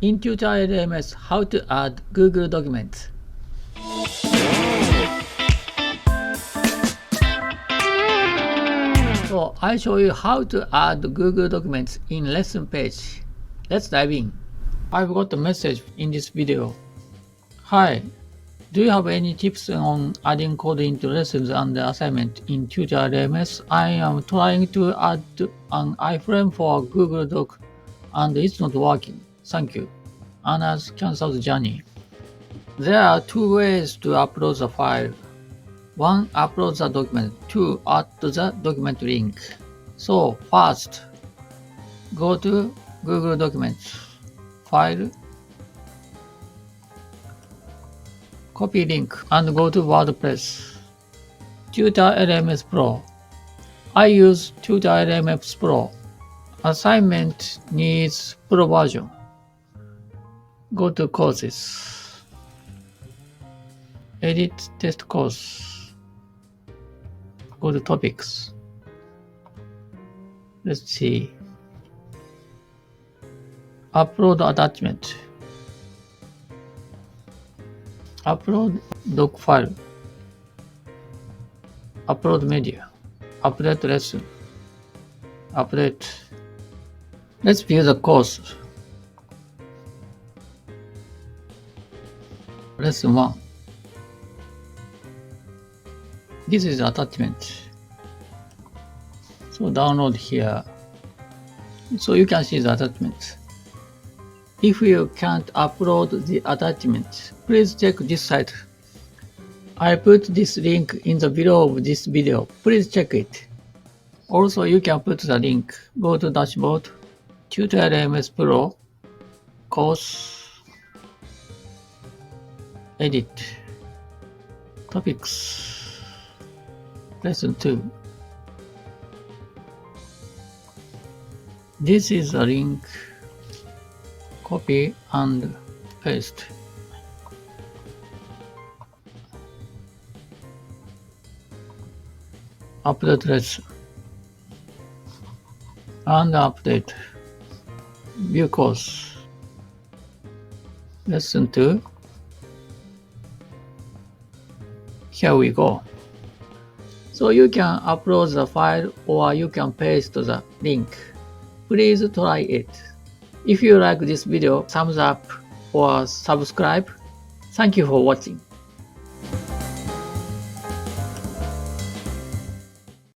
In Tutor LMS, how to add Google Documents. So I show you how to add Google Documents in lesson page. Let's dive in. I've got a message in this video. Hi, do you have any tips on adding code into lessons and assignment in Tutor LMS? I am trying to add an iframe for Google Doc and it's not working. Thank you. Anna's cancelled journey. There are two ways to upload the file. One, upload the document. Two, add the document link. So first, go to Google Documents, File, copy link, and go to WordPress. Tutor LMS Pro. I use Tutor LMS Pro. Assignment needs Pro version. Go to Courses. Edit test course. Go to Topics. Let's see. Upload attachment. Upload doc file. Upload media. Update lesson. Update. Let's view the course. Lesson 1. This is attachment. So download here. So you can see the attachment. If you can't upload the attachment, please check this site. I put this link in the below of this video. Please check it. Also, you can put the link. Go to Dashboard, Tutor LMS Pro, Course, Edit, Topics, Lesson 2. This is a link. Copy and paste. Update lesson. And update. View course. Lesson 2. Here we go. So you can upload the file or you can paste the link. Please try it. If you like this video, thumbs up or subscribe. Thank you for watching.